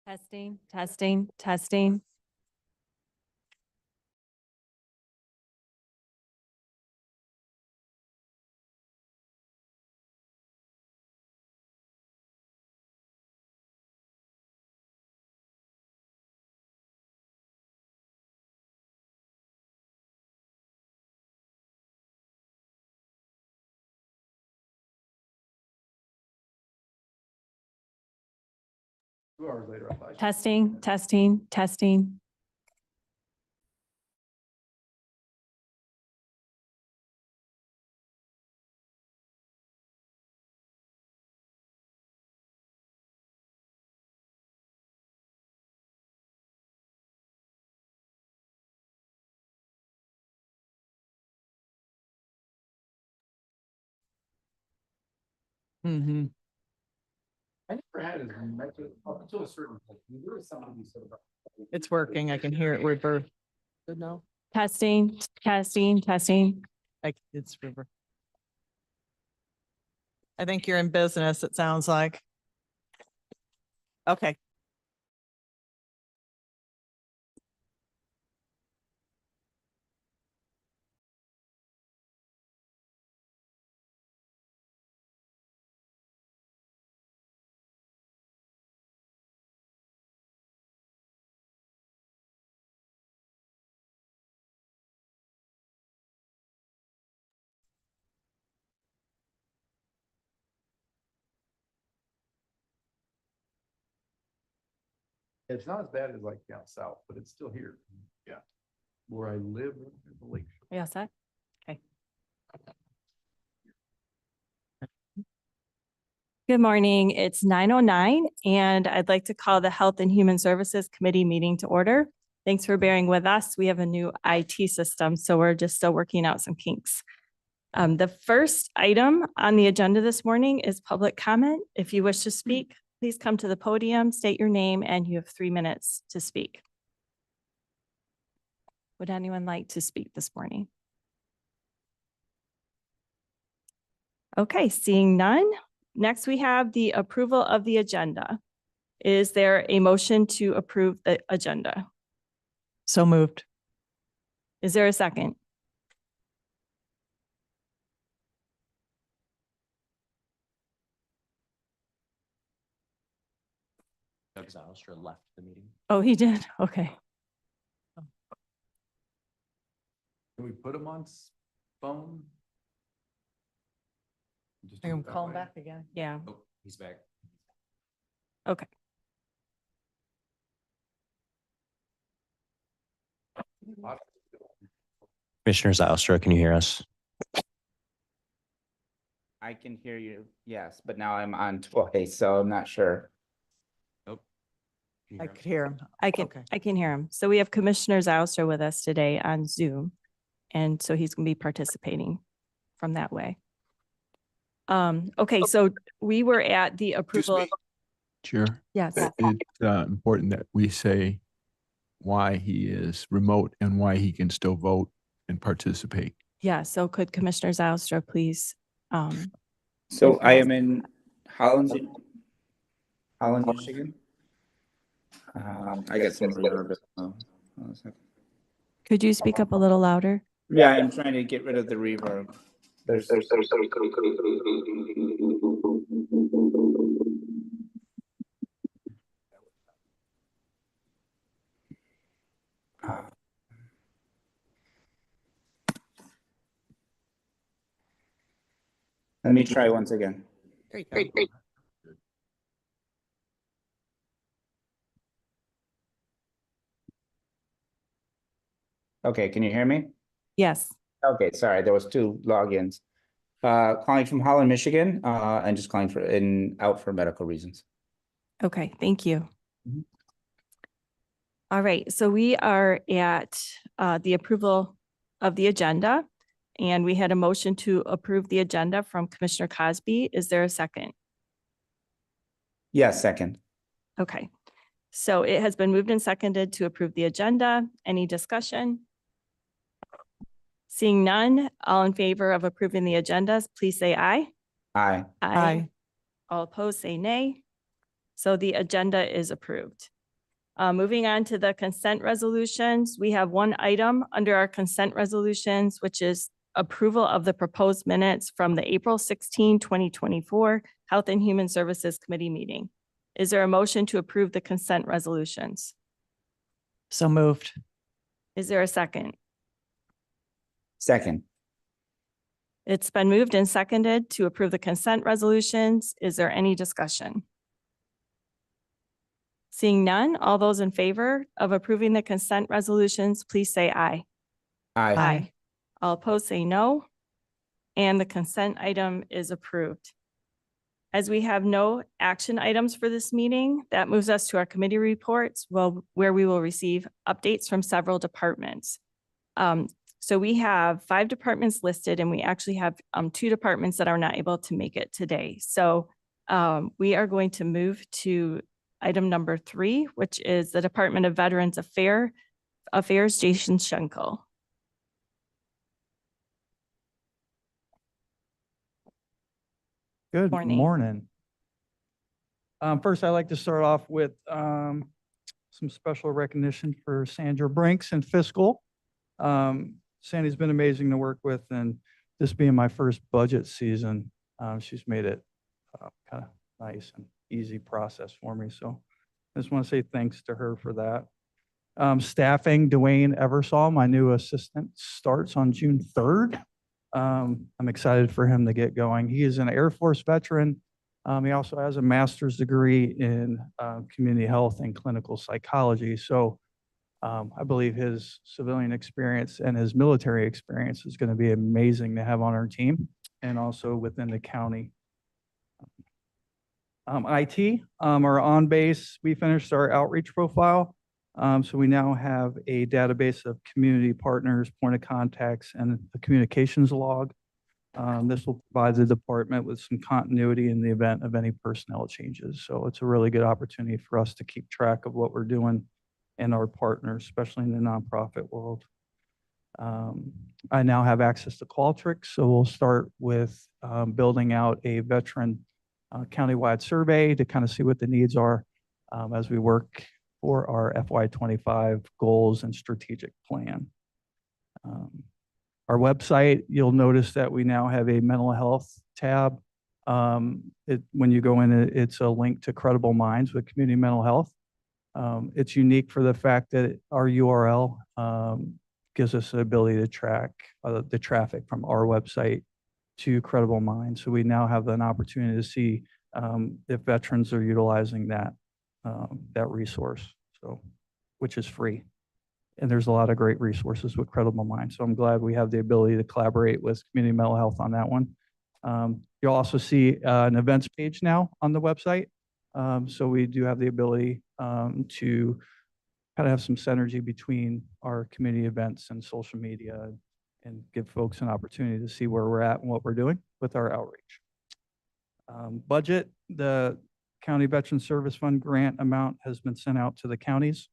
Testing, testing, testing. Hours later, I thought. Testing, testing, testing. Mm-hmm. I never had as much up until a certain point. There was something you said about. It's working. I can hear it reverb. Good now. Testing, testing, testing. It's reverb. I think you're in business, it sounds like. Okay. It's not as bad as like down south, but it's still here. Yeah. Where I live in the lake. Are you all set? Okay. Good morning. It's 9:09 and I'd like to call the Health and Human Services Committee meeting to order. Thanks for bearing with us. We have a new IT system, so we're just still working out some kinks. The first item on the agenda this morning is public comment. If you wish to speak, please come to the podium, state your name, and you have 3 minutes to speak. Would anyone like to speak this morning? Okay, seeing none. Next, we have the approval of the agenda. Is there a motion to approve the agenda? So moved. Is there a second? Doug Zylstra left the meeting. Oh, he did? Okay. Can we put them on phone? Just I do can it that call him way? back again. Yeah. Oh, he's back. Okay. Commissioner Zylstra, can you hear us? I can hear you, yes, but now I'm on twice, so I'm not sure. Nope. Can you I hear him? could hear him. Okay. I can hear him. So we have Commissioner Zylstra with us today on Zoom. And so he's going to be participating from that way. Okay, so we were at the approval. of- Chair, Yes. it's important that we say why he is remote and why he can still vote and participate. Yeah. So could Commissioner Zylstra please? So I am in Holland, Michigan. I got some reverb. Hold on a second. Could you speak up a little louder? Yeah, I'm trying to get rid of the reverb. There's Let me try once again. There you go. Okay, can you hear me? Yes. Okay, sorry, there was 2 logins. Calling from Holland, Michigan, and just calling out for medical reasons. Okay, thank you. Mhm. All right, so we are at the approval of the agenda, and we had a motion to approve the agenda from Commissioner Cosby. Is there a second? Yes, second. Okay, so it has been moved and seconded to approve the agenda. Any discussion? Seeing none, all in favor of approving the agendas, please say aye. Aye. Aye. All opposed, say nay. So the agenda is approved. Moving on to the consent resolutions, we have one item under our consent resolutions, which is approval of the proposed minutes from the April 16, 2024 Health and Human Services Committee meeting. Is there a motion to approve the consent resolutions? So moved. Is there a second? Second. It's been moved and seconded to approve the consent resolutions. Is there any discussion? Seeing none, all those in favor of approving the consent resolutions, please say aye. Aye. All opposed, say no. And the consent item is approved. As we have no action items for this meeting, that moves us to our committee reports, where we will receive updates from several departments. So we have 5 departments listed, and we actually have 2 departments that are not able to make it today. So we are going to move to item number 3, which is the Department of Veterans Affairs, Jason Schenkel. Good Morning. morning. First, I'd like to start off with some special recognition for Sandra Brinks and Fiscal. Sandy's been amazing to work with, and this being my first budget season, she's made it kind of nice and easy process for me. So I just want to say thanks to her for that. Staffing, Dwayne Eversall, my new assistant, starts on June 3rd. I'm excited for him to get going. He is an Air Force veteran. He also has a master's degree in community health and clinical psychology. So I believe his civilian experience and his military experience is going to be amazing to have on our team and also within the county. IT, our on base, we finished our outreach profile. So we now have a database of community partners, point of contacts, and a communications log. This will provide the department with some continuity in the event of any personnel changes. So it's a really good opportunity for us to keep track of what we're doing and our partners, especially in the nonprofit world. I now have access to Qualtrics, so we'll start with building out a veteran countywide survey to kind of see what the needs are as we work for our FY25 goals and strategic plan. Our website, you'll notice that we now have a mental health tab. When you go in, it's a link to Credible Minds with community mental health. It's unique for the fact that our URL gives us the ability to track the traffic from our website to Credible Minds. So we now have an opportunity to see if veterans are utilizing that resource, so which is free. And there's a lot of great resources with Credible Minds. So I'm glad we have the ability to collaborate with community mental health on that one. You'll also see an events page now on the website. So we do have the ability to kind of have some synergy between our community events and social media and give folks an opportunity to see where we're at and what we're doing with our outreach. Budget, the County Veteran Service Fund grant amount has been sent out to the counties.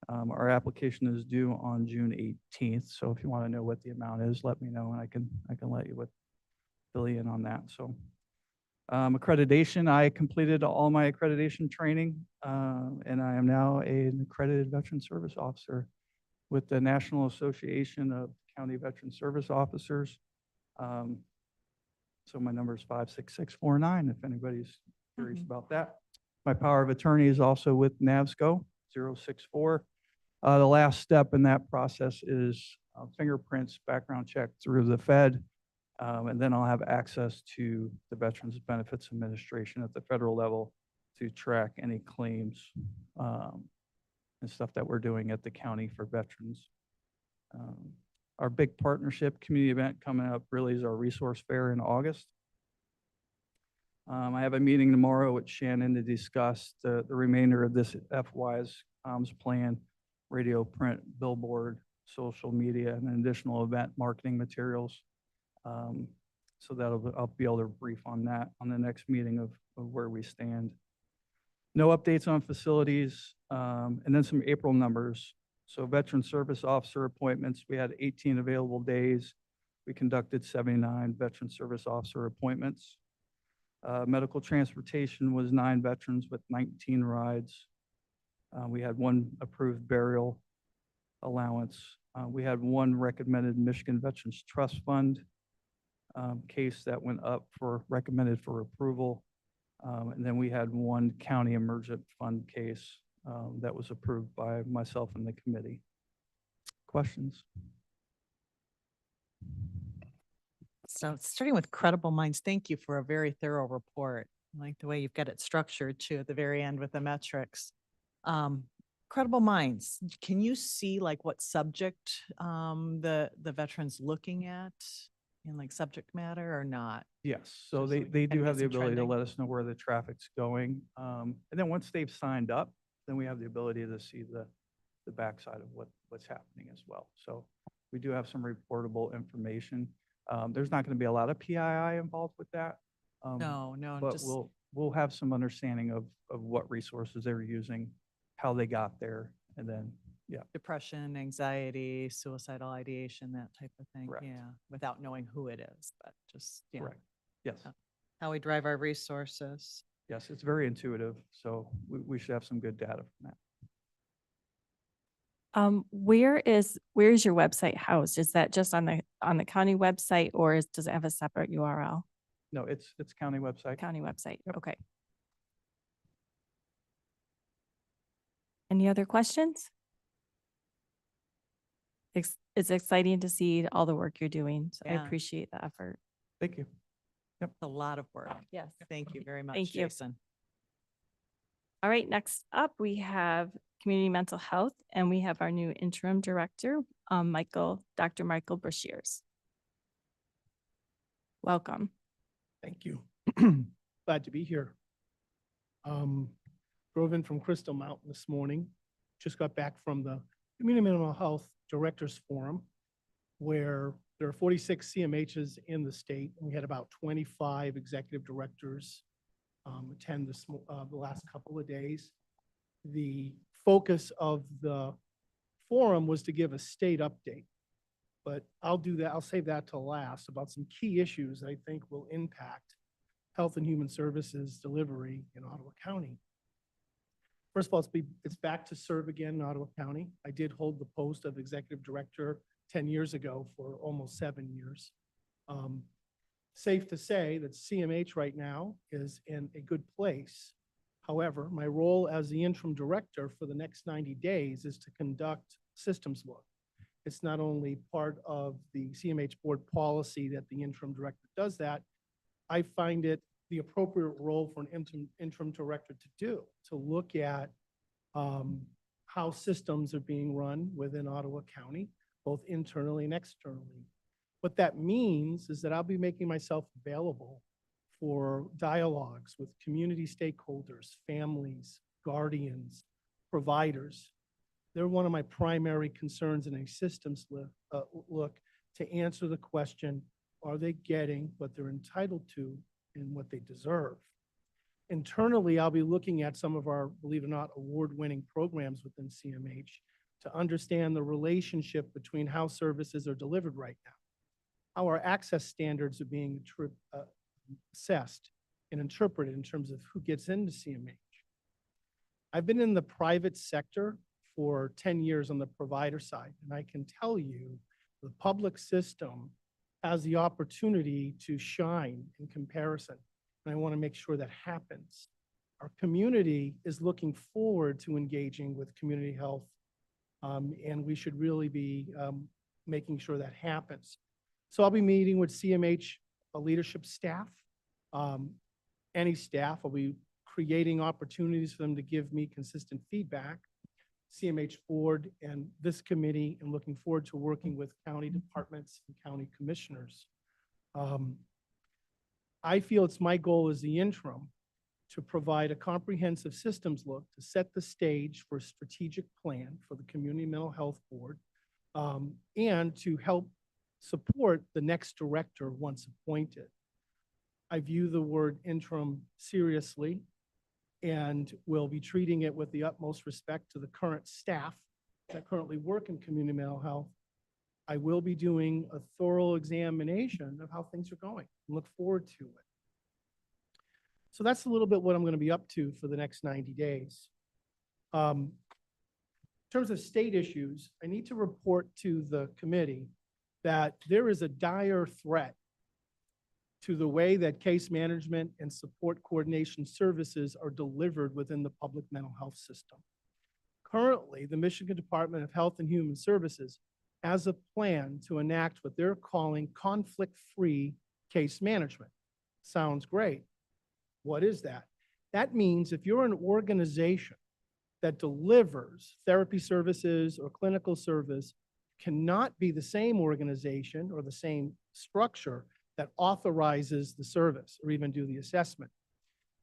Our application is due on June 18th. So if you want to know what the amount is, let me know and I can let you fill you in on that. So accreditation, I completed all my accreditation training and I am now an accredited veteran service officer with the National Association of County Veteran Service Officers. So my number is 56649 if anybody's curious about that. My power of attorney is also with NAVSCO 064. The last step in that process is fingerprints, background check through the Fed. And then I'll have access to the Veterans Benefits Administration at the federal level to track any claims and stuff that we're doing at the county for veterans. Our big partnership community event coming up really is our resource fair in August. I have a meeting tomorrow with Shannon to discuss the remainder of this FY's comms plan, radio, print, billboard, social media, and additional event marketing materials. So I'll be able to brief on that on the next meeting of where we stand. No updates on facilities, and then some April numbers. So veteran service officer appointments, we had 18 available days. We conducted 79 veteran service officer appointments. Medical transportation was 9 veterans with 19 rides. We had one approved burial allowance. We had one recommended Michigan Veterans Trust Fund case that went up for, recommended for approval. And then we had one county emergent fund case that was approved by myself and the committee. Questions? So starting with Credible Minds, thank you for a very thorough report. I like the way you've got it structured too at the very end with the metrics. Credible Minds, can you see like what subject the veteran's looking at in like subject matter or not? Yes, so Just so they, we can they kinda do get have the some ability to trending. let us know where the traffic's going. And then once they've signed up, then we have the ability to see the backside of what's happening as well. So we do have some reportable information. There's not going to be a lot of PII involved with that. No, But just, we'll have some understanding of what resources they're using, how they got there, and then, yeah. depression, anxiety, suicidal ideation, that type of thing. Correct. Yeah, without knowing who it is, but just, yeah, Correct. Yes, how we drive our resources. yes, it's very intuitive, so we should have some good data from that. Where's your website housed? Is that just on the county website, or does it have a separate URL? No, it's county website. County website, Yep. okay. Any other questions? It's exciting to see all the work you're doing, so I Yeah. appreciate the effort. Thank you. It's a lot of work. Yes. Thank you very much, Thank you. Jason. All right, next up, we have community mental health, and we have our new interim director, Dr. Michael Brashears. Welcome. Thank you. Glad to be here. Drove in from Crystal Mountain this morning. Just got back from the Community Mental Health Directors Forum, where there are 46 CMHs in the state. And we had about 25 executive directors attend the last couple of days. The focus of the forum was to give a state update, but I'll do that. I'll save that to last about some key issues I think will impact Health and Human Services delivery in Ottawa County. First of all, it's back to serve again in Ottawa County. I did hold the post of executive director 10 years ago for almost 7 years. Safe to say that CMH right now is in a good place. However, my role as the interim director for the next 90 days is to conduct systems work. It's not only part of the CMH board policy that the interim director does that, I find it the appropriate role for an interim director to do, to look at how systems are being run within Ottawa County, both internally and externally. What that means is that I'll be making myself available for dialogues with community stakeholders, families, guardians, providers. They're one of my primary concerns in a systems look to answer the question, are they getting what they're entitled to and what they deserve? Internally, I'll be looking at some of our, believe it or not, award-winning programs within CMH to understand the relationship between how services are delivered right now, how our access standards are being assessed and interpreted in terms of who gets into CMH. I've been in the private sector for 10 years on the provider side, and I can tell you the public system has the opportunity to shine in comparison, and I want to make sure that happens. Our community is looking forward to engaging with community health, and we should really be making sure that happens. So I'll be meeting with CMH leadership staff, any staff. I'll be creating opportunities for them to give me consistent feedback, CMH board and this committee, and looking forward to working with county departments and county commissioners. I feel it's my goal as the interim to provide a comprehensive systems look to set the stage for a strategic plan for the Community Mental Health Board, and to help support the next director once appointed. I view the word interim seriously and will be treating it with the utmost respect to the current staff that currently work in community mental health. I will be doing a thorough examination of how things are going and look forward to it. So that's a little bit what I'm going to be up to for the next 90 days. terms of state issues, I need to report to the committee that there is a dire threat to the way that case management and support coordination services are delivered within the public mental health system. Currently, the Michigan Department of Health and Human Services has a plan to enact what they're calling conflict-free case management. Sounds great. What is that? That means if you're an organization that delivers therapy services or clinical service, cannot be the same organization or the same structure that authorizes the service or even do the assessment.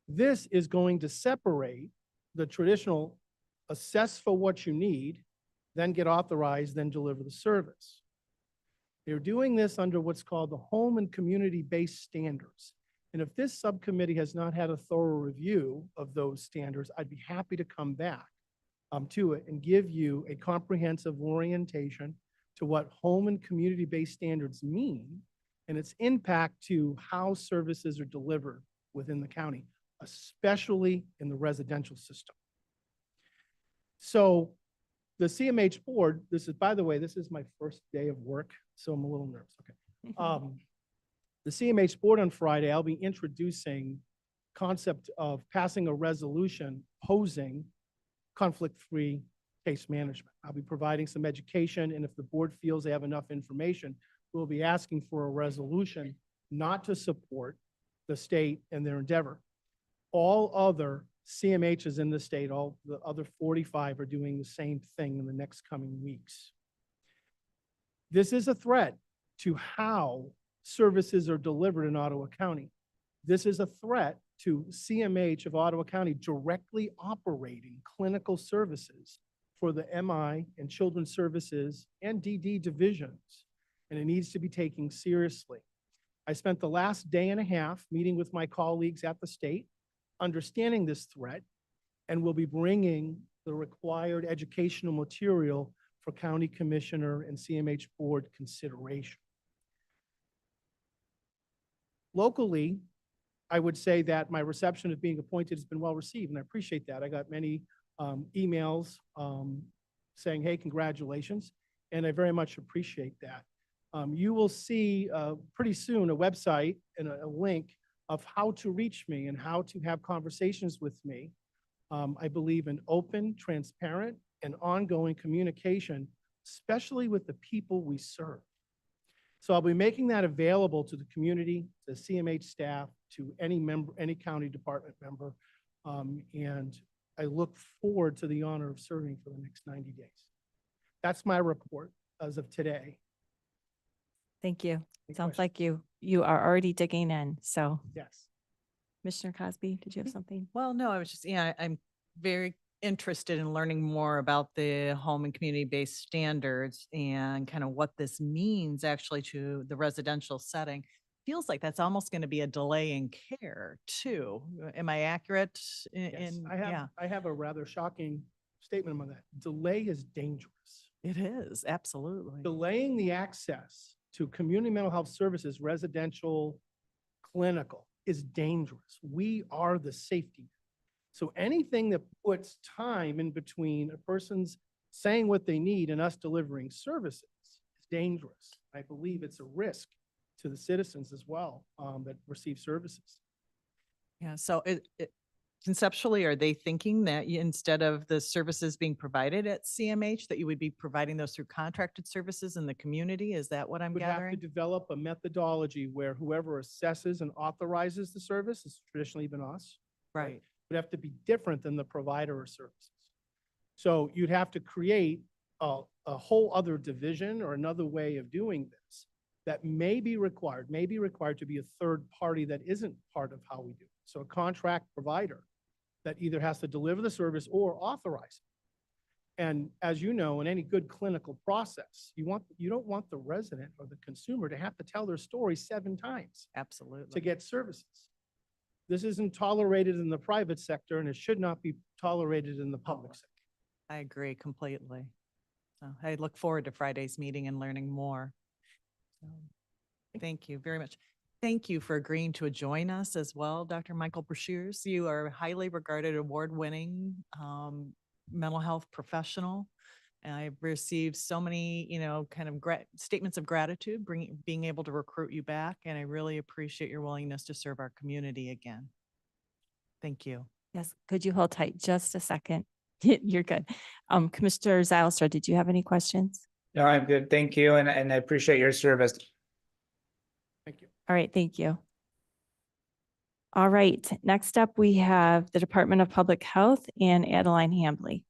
This is going to separate the traditional assess for what you need, then get authorized, then deliver the service. They're doing this under what's called the home and community-based standards. And if this subcommittee has not had a thorough review of those standards, I'd be happy to come back to it and give you a comprehensive orientation to what home and community-based standards mean and its impact to how services are delivered within the county, especially in the residential system. So the CMH board, this is, by the way, this is my first day of work, so I'm a little nervous. Okay. The CMH board on Friday, I'll be introducing concept of passing a resolution posing conflict-free case management. I'll be providing some education, and if the board feels they have enough information, we'll be asking for a resolution not to support the state and their endeavor. All other CMHs in the state, all the other 45 are doing the same thing in the next coming weeks. This is a threat to how services are delivered in Ottawa County. This is a threat to CMH of Ottawa County directly operating clinical services for the MI and Children's Services and DD divisions, and it needs to be taken seriously. I spent the last day and a half meeting with my colleagues at the state, understanding this threat, and will be bringing the required educational material for county commissioner and CMH board consideration. Locally, I would say that my reception of being appointed has been well received, and I appreciate that. I got many emails saying, hey, congratulations, and I very much appreciate that. You will see pretty soon a website and a link of how to reach me and how to have conversations with me. I believe in open, transparent, and ongoing communication, especially with the people we serve. So I'll be making that available to the community, to CMH staff, to any member, any county department member. And I look forward to the honor of serving for the next 90 days. That's my report as of today. Thank you. Any Sounds questions? like you are already digging in. So Yes. Commissioner Cosby, did you have something? Well, no, I was just, yeah, I'm very interested in learning more about the home and community-based standards and kind of what this means actually to the residential setting. Feels like that's almost going to be a delay in care too. Am I accurate Yes. in, I have a rather shocking statement about that. Delay is dangerous. it is, absolutely. Delaying the access to community mental health services, residential, clinical, is dangerous. We are the safety net. So anything that puts time in between a person's saying what they need and us delivering services is dangerous. I believe it's a risk to the citizens as well that receive services. Yeah, so conceptually, are they thinking that instead of the services being provided at CMH, that you would be providing those through contracted services in the community? Is that what I'm Would have to gathering? develop a methodology where whoever assesses and authorizes the service, has traditionally been us, Right. would have to be different than the provider of services. So you'd have to create a whole other division or another way of doing this that may be required to be a third party that isn't part of how we do it. So a contract provider that either has to deliver the service or authorize it. And as you know, in any good clinical process, you don't want the resident or the consumer to have to tell their story 7 times to Absolutely. get services. This isn't tolerated in the private sector, and it should not be tolerated in the public sector. I agree completely. So I look forward to Friday's meeting and learning more. So, thank you very much. Thank you for agreeing to join us as well, Dr. Michael Brashears. You are a highly regarded, award-winning mental health professional. And I've received so many, kind of statements of gratitude, being able to recruit you back. And I really appreciate your willingness to serve our community again. Thank you. Yes, could you hold tight just a second? You're good. Commissioner Zylstra, did you have any questions? No, I'm good. Thank you. And I appreciate your service. Thank you. All right, thank you. All right, next up, we have the Department of Public Health and Adeline Hambley.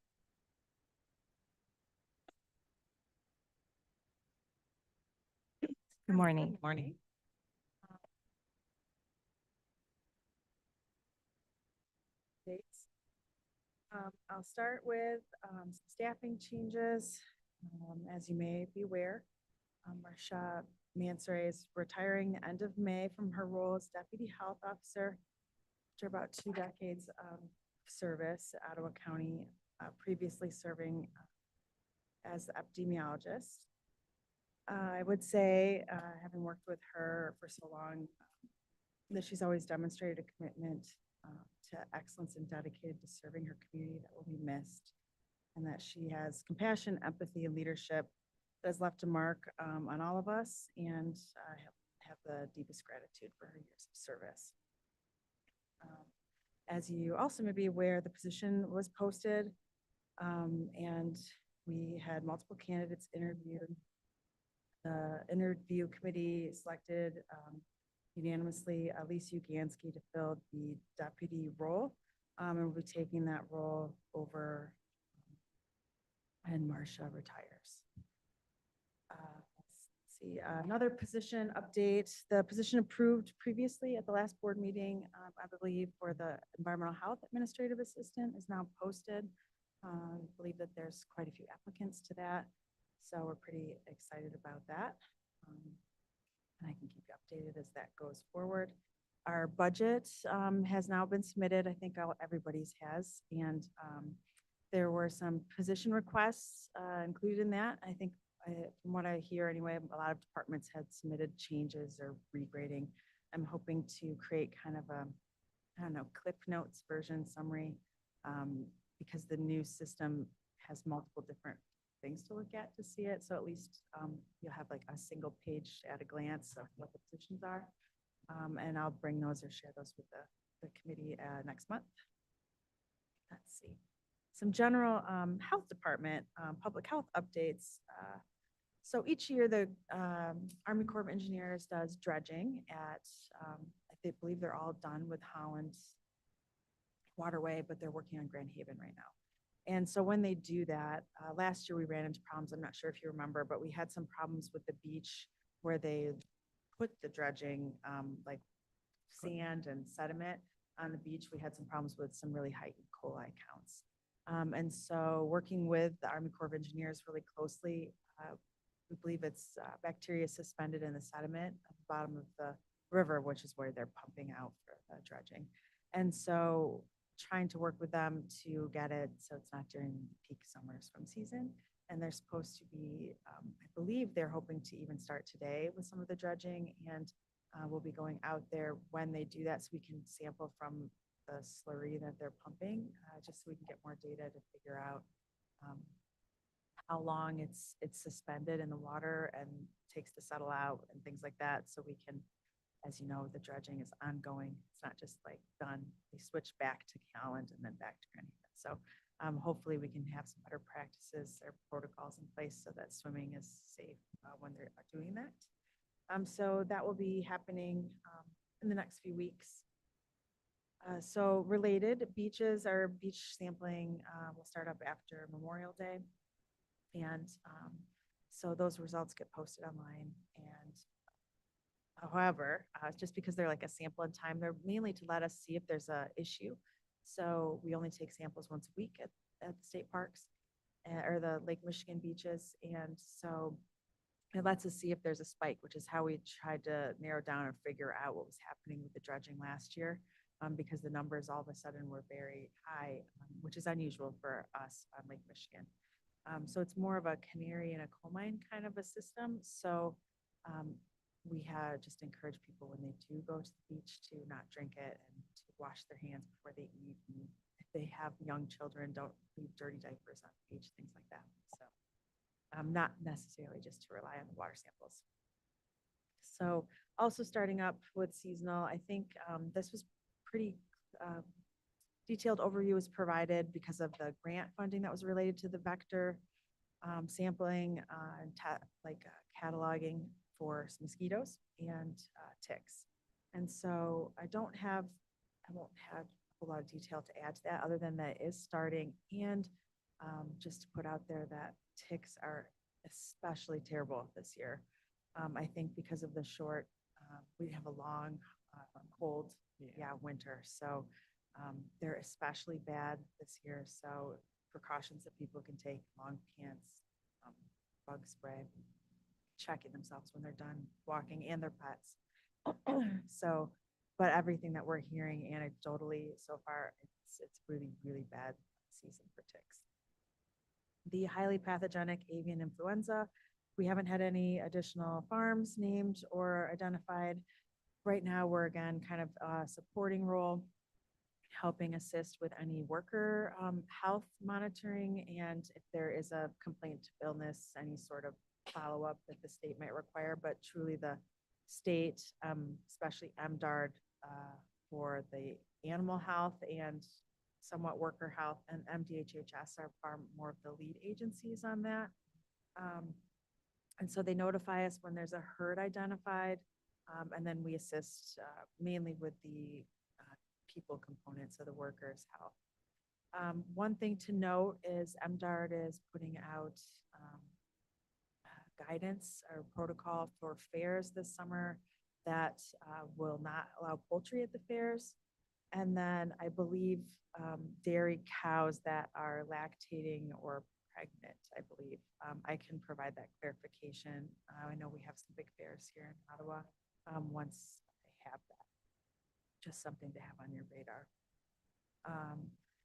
Good morning. Morning. Dates. I'll start with some staffing changes. As you may be aware, Marsha Mansoray is retiring the end of May from her role as Deputy Health Officer after about 2 decades of service at Ottawa County, previously serving as epidemiologist. I would say, having worked with her for so long, that she's always demonstrated a commitment to excellence and dedicated to serving her community that will be missed, and that she has compassion, empathy, and leadership that has left a mark on all of us, and have the deepest gratitude for her years of service. As you also may be aware, the position was posted, and we had multiple candidates interviewed. The interview committee selected unanimously Elise Ugansky to fill the deputy role, and we'll be taking that role over and Marsha retires. Let's see, another position update. The position approved previously at the last board meeting, I believe, for the environmental health administrative assistant is now posted. I believe that there's quite a few applicants to that, so we're pretty excited about that. And I can keep you updated as that goes forward. Our budget has now been submitted. I think everybody's has, and there were some position requests included in that. I think from what I hear anyway, a lot of departments had submitted changes or regrading. I'm hoping to create kind of a, I don't know, Clip Notes version summary, because the new system has multiple different things to look at to see it. So at least you'll have like a single page at a glance of what the positions are. And I'll bring those or share those with the committee next month. Let's see. Some general health department, public health updates. So each year the Army Corps of Engineers does dredging at, I believe they're all done with Holland's Waterway, but they're working on Grand Haven right now. And so when they do that, last year we ran into problems. I'm not sure if you remember, but we had some problems with the beach where they put the dredging, like sand and sediment on the beach. We had some problems with some really high E. coli counts. And so working with the Army Corps of Engineers really closely, we believe it's bacteria suspended in the sediment at the bottom of the river, which is where they're pumping out for the dredging. And so trying to work with them to get it so it's not during peak summer swim season. And they're supposed to be, I believe they're hoping to even start today with some of the dredging, and we'll be going out there when they do that so we can sample from the slurry that they're pumping, just so we can get more data to figure out how long it's suspended in the water and takes to settle out and things like that. So we can, as you know, the dredging is ongoing. It's not just like done. They switch back to Calland and then back to Grand Haven. So hopefully we can have some better practices or protocols in place so that swimming is safe when they're doing that. So that will be happening in the next few weeks. So related beaches, our beach sampling will start up after Memorial Day. And so those results get posted online. And however, just because they're like a sample in time, they're mainly to let us see if there's a issue. So we only take samples once a week at the state parks or the Lake Michigan beaches. And so it lets us see if there's a spike, which is how we tried to narrow down and figure out what was happening with the dredging last year, because the numbers all of a sudden were very high, which is unusual for us on Lake Michigan. So it's more of a canary in a coal mine kind of a system. So we had just encourage people when they do go to the beach to not drink it and to wash their hands before they eat. And if they have young children, don't leave dirty diapers on the beach, things like that. So not necessarily just to rely on the water samples. So also starting up with seasonal, I think this was pretty detailed overview was provided because of the grant funding that was related to the vector sampling and cataloging for mosquitoes and ticks. And so I won't have a lot of detail to add to that other than that it is starting, and just to put out there that ticks are especially terrible this year. I think because of the short, we have a long, cold, winter. So they're especially bad this year. So precautions that people can take: long pants, bug spray, checking themselves when they're done walking, and their pets. So, but everything that we're hearing anecdotally so far, it's really, really bad season for ticks. The highly pathogenic avian influenza, we haven't had any additional farms named or identified. Right now, we're again kind of a supporting role, helping assist with any worker health monitoring, and if there is a complaint to illness, any sort of follow-up that the state might require. But truly the state, especially MDARD for the animal health and somewhat worker health, and MDHHS are far more of the lead agencies on that. And so they notify us when there's a herd identified, and then we assist mainly with the people components of the workers' health. One thing to note is MDARD is putting out guidance or protocol for fairs this summer that will not allow poultry at the fairs. And then I believe dairy cows that are lactating or pregnant, I believe. I can provide that clarification. I know we have some big fairs here in Ottawa once they have that. Just something to have on your radar.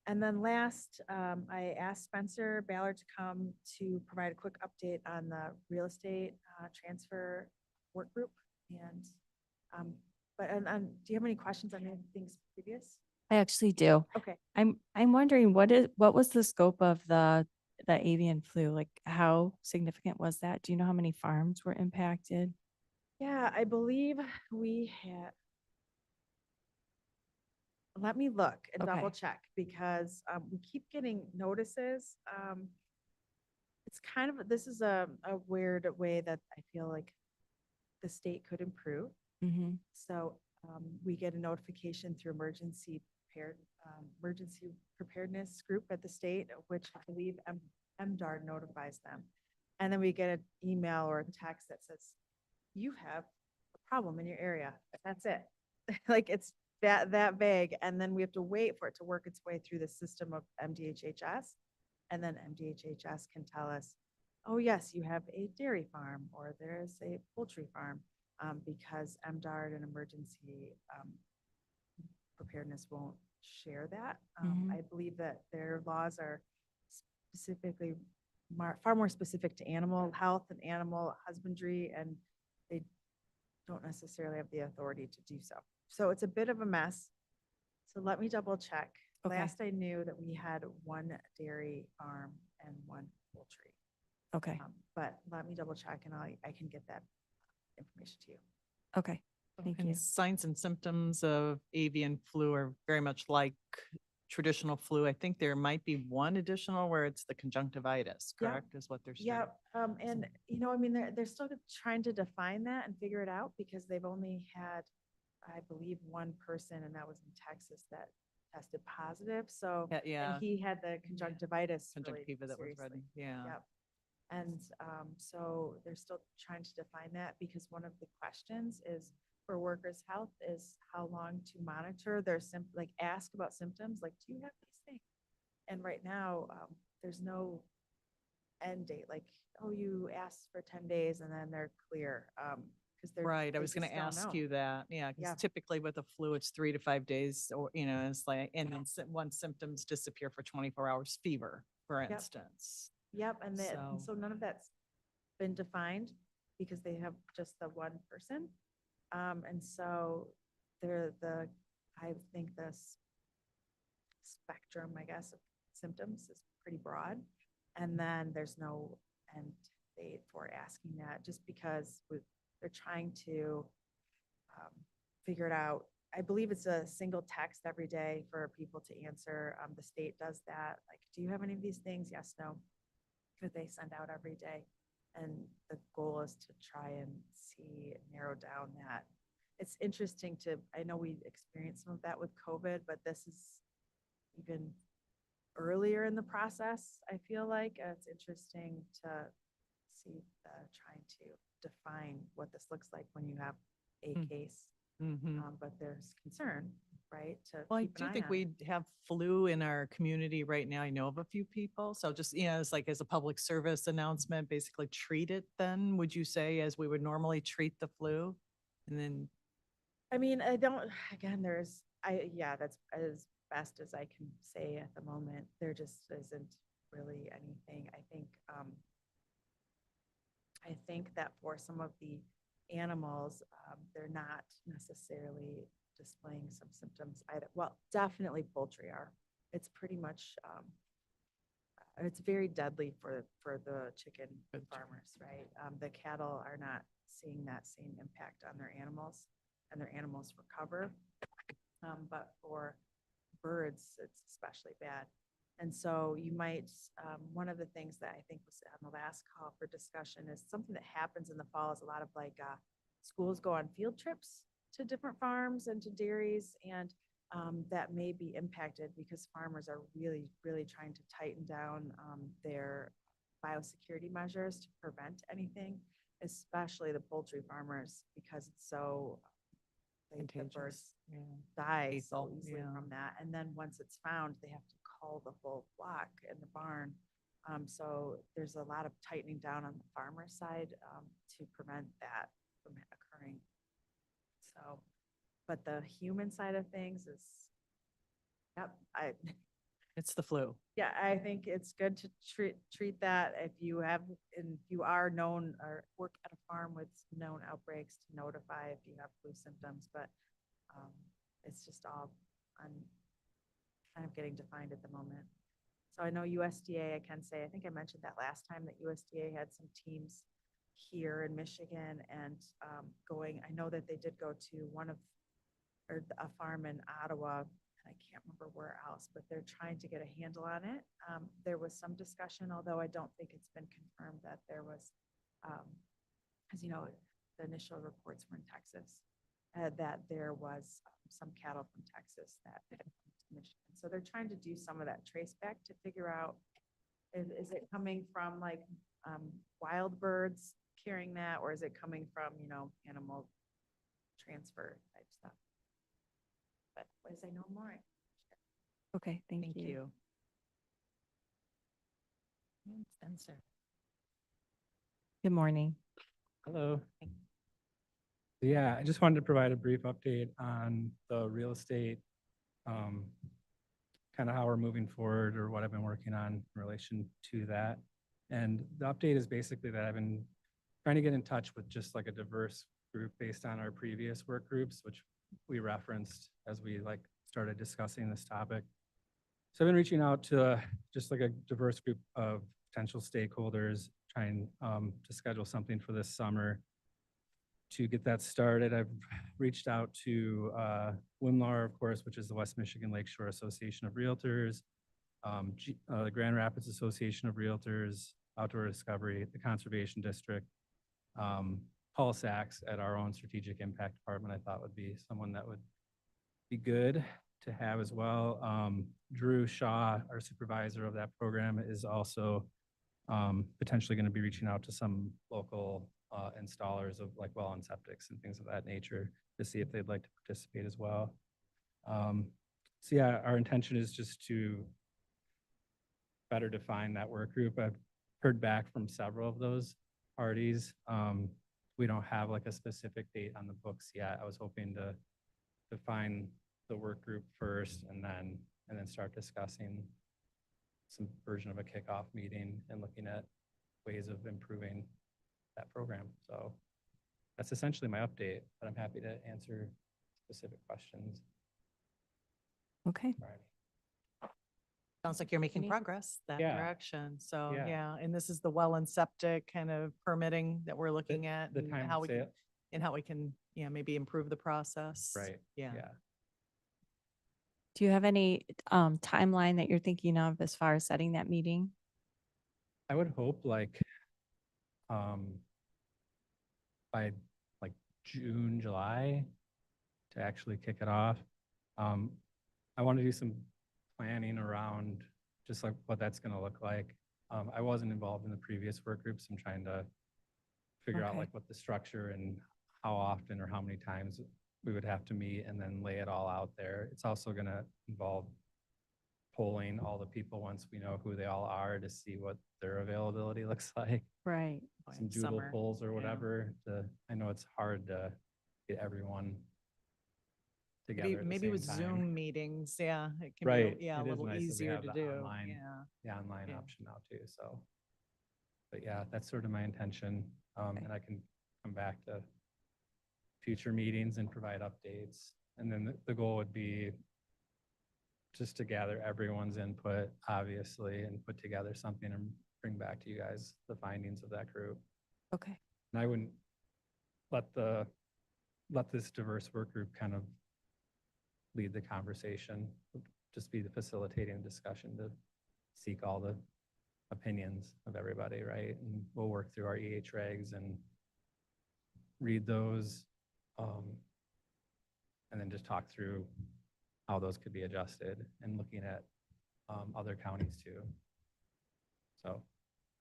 And then last, I asked Spencer Ballard to come to provide a quick update on the real estate transfer work group. And do you have any questions on anything previous? I actually do. Okay. I'm wondering what was the scope of the avian flu? Like, how significant was that? Do you know how many farms were impacted? Yeah, I believe we had. Let me look and Okay. double check, because we keep getting notices. It's kind of, this is a weird way that I feel like the state could improve. Mm-hmm. So we get a notification through emergency preparedness group at the state, which I believe MDARD notifies them. And then we get an email or a text that says, you have a problem in your area. That's it. Like, it's that vague. And then we have to wait for it to work its way through the system of MDHHS. And then MDHHS can tell us, oh yes, you have a dairy farm, or there's a poultry farm, because MDARD and emergency preparedness won't share that. I believe that their laws are specifically far more specific to animal health and animal husbandry, and they don't necessarily have the authority to do so. So it's a bit of a mess. So let me double check. Okay. Last I knew that we had one dairy farm and one poultry. Okay. But let me double check, and I can get that information to you. Okay. Thank And you. signs and symptoms of avian flu are very much like traditional flu. I think there might be one additional where it's the conjunctivitis, Yeah. correct, is what they're Yeah, stating? and I mean, they're still trying to define that and figure it out, because they've only had, I believe, one person, and that was in Texas, that tested positive. So, Yeah, and he had the conjunctivitis. really conjunctiva that was seriously. ready, yeah. Yep. And so they're still trying to define that, because one of the questions is for workers' health is how long to monitor their like ask about symptoms, like, do you have these things? And right now, there's no end date, like, oh, you asked for 10 days and then they're clear. Because they're Right, I they was gonna just don't ask know. you that, yeah, Yeah. because typically with a flu, it's 3 to 5 days, or, it's like, and then once symptoms disappear for 24 hours, fever, for Yep. instance. Yep, and So- so none of that's been defined, because they have just the one person. And so I think this spectrum, I guess, of symptoms is pretty broad. And then there's no end state for asking that, just because they're trying to figure it out. I believe it's a single text every day for people to answer. The state does that. Like, do you have any of these things? Yes, no. That they send out every day. And the goal is to try and narrow down that. It's interesting I know we experienced some of that with COVID, but this is even earlier in the process, I feel like. It's interesting to see trying to define what this looks like when you have a case. But there's concern, right? Well, I keep an do eye think on we it. have flu in our community right now. I know of a few people. So just, it's like as a public service announcement, basically treat it then, would you say, as we would normally treat the flu? And then, I mean, again, that's as best as I can say at the moment. There just isn't really anything. I think that for some of the animals, they're not necessarily displaying some symptoms either. Well, definitely poultry are. It's pretty much, it's very deadly for the chicken farmers, right? The cattle are not seeing that same impact on their animals, and their animals recover. But for birds, it's especially bad. And so you might, one of the things that I think was on the last call for discussion is something that happens in the fall is a lot of schools go on field trips to different farms and to dairies, and that may be impacted because farmers are really, really trying to tighten down their biosecurity measures to prevent anything, especially the poultry farmers, because it's so the birds die so Lethal, easily from that. And then once it's found, they have to cull the whole flock in the barn. So there's a lot of tightening down on the farmer side to prevent that from occurring. So, but the human side of things is, yep, it's the flu. yeah, I think it's good to treat that if you are known or work at a farm with known outbreaks, to notify if you have flu symptoms, but it's just all kind of getting defined at the moment. So I know USDA, I can say, I think I mentioned that last time, that USDA had some teams here in Michigan and I know that they did go to a farm in Ottawa, and I can't remember where else, but they're trying to get a handle on it. There was some discussion, although I don't think it's been confirmed, that there was, as you know, the initial reports were in Texas, that there was some cattle from Texas that had come to Michigan. So they're trying to do some of that trace back to figure out, is it coming from wild birds carrying that, or is it coming from, animal transfer type stuff? But as I know more. Okay, thank Thank you. you. Spencer. Good morning. Hello. Yeah, I just wanted to provide a brief update on the real estate, kind of how we're moving forward, or what I've been working on in relation to that. And the update is basically that I've been trying to get in touch with just like a diverse group based on our previous work groups, which we referenced as we started discussing this topic. So I've been reaching out to just like a diverse group of potential stakeholders, trying to schedule something for this summer to get that started. I've reached out to WMLAR, of course, which is the West Michigan Lakeshore Association of Realtors, the Grand Rapids Association of Realtors, Outdoor Discovery, the Conservation District, Paul Sachs at our own Strategic Impact Department. I thought would be someone that would be good to have as well. Drew Shaw, our supervisor of that program, is also potentially going to be reaching out to some local installers of well and septics and things of that nature to see if they'd like to participate as well. So yeah, our intention is just to better define that work group. I've heard back from several of those parties. We don't have a specific date on the books yet. I was hoping to define the work group first and then start discussing some version of a kickoff meeting and looking at ways of improving that program. So that's essentially my update, but I'm happy to answer specific questions. Okay. Right. Sounds like you're making Any- progress that Yeah. direction. So, Yeah. yeah, and this is the well and septic kind of permitting that we're looking at The and time how we can, sale, and how we can, yeah, maybe improve the process. right, Yeah. yeah. Do you have any timeline that you're thinking of as far as setting that meeting? I would hope like, by like June, July to actually kick it off. I want to do some planning around just like what that's going to look like. I wasn't involved in the previous work groups. I'm trying to figure out Okay. like what the structure and how often or how many times we would have to meet and then lay it all out there. It's also going to involve polling all the people once we know who they all are to see what their availability looks like. Right. Oh, yeah, Some doodle summer, polls or yeah. whatever. I know it's hard to get everyone together Maybe, at the maybe same with time. Zoom meetings, yeah, it can be, Right. yeah, a It is little nice that we easier have to the do. online- Yeah. The online Yeah. option now too, so. But yeah, that's sort of my intention. And I can come back to future meetings and provide updates. And then the goal would be just to gather everyone's input, obviously, and put together something and bring back to you guys the findings of that group. Okay. And I wouldn't let this diverse work group kind of lead the conversation, just be the facilitating discussion to seek all the opinions of everybody, right? And we'll work through our EH regs and read those, and then just talk through how those could be adjusted and looking at other counties too. So,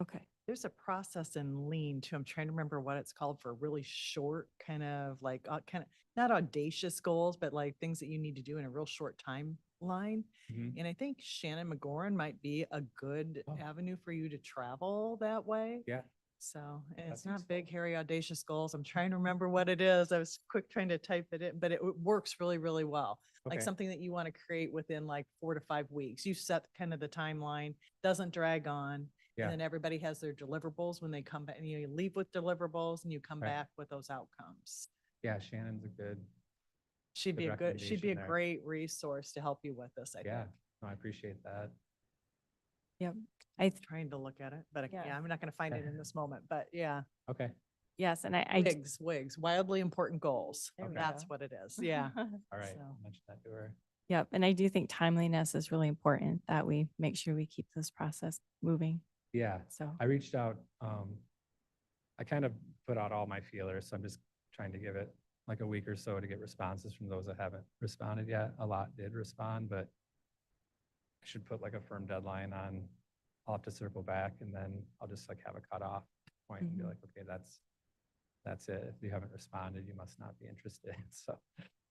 Okay. There's a process in lean too. I'm trying to remember what it's called for really short kind of like, kind of not audacious goals, but like things that you need to do in a real short timeline. mhm. And I think Shannon McGoran might be a good Oh. avenue for you to travel that way. Yeah. So, and That it's seems not big, hairy, audacious goals. I'm trying to remember what it is. I was quick trying to type it in, but it works really, really well. Like Okay. something that you want to create within like 4 to 5 weeks. You set kind of the timeline, doesn't drag on. Yeah. And then everybody has their deliverables when they come back, and you leave with deliverables and you come Right. back with those outcomes. Yeah, Shannon's a good, She'd be Good a good, she'd be a recommendation there. great resource to help you with this, I yeah, think. no, I appreciate that. Trying to look at it, but Yeah. yeah, I'm not going to find it in this moment, but yeah. Okay, Yes, and I just, WIGs, wildly important goals. There we That's go. what it is. Yeah. all right, So- I'll mention that to her. Yep, and I do think timeliness is really important, that we make sure we keep this process moving. Yeah, So, I reached out, I kind of put out all my feelers, so I'm just trying to give it like a week or so to get responses from those that haven't responded yet. A lot did respond, but I should put like a firm deadline on, I'll have to circle back and then I'll just like have a cutoff point and be Mhm. like, okay, that's it. If you haven't responded, you must not be interested. So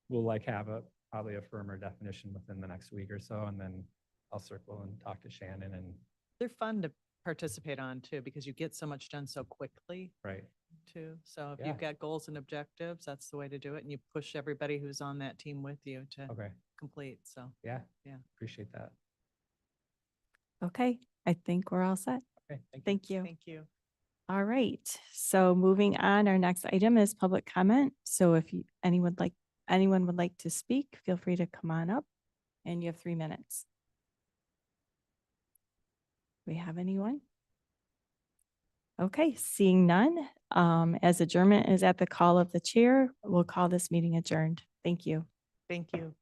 we'll like have probably a firmer definition within the next week or so, and then I'll circle and talk to Shannon and, They're fun to participate on too, because you get so much done so quickly right, too. So if Yeah. you've got goals and objectives, that's the way to do it. And you push everybody who's on that team with you to okay, complete. So, yeah. Yeah. Appreciate that. okay, I think we're all set. Okay, thank you. Thank you. thank you. All right, so moving on, our next item is public comment. So if anyone would like to speak, feel free to come on up, and you have 3 minutes. We have anyone? Okay, seeing none, as adjournment is at the call of the chair, we'll call this meeting adjourned. Thank you. Thank you.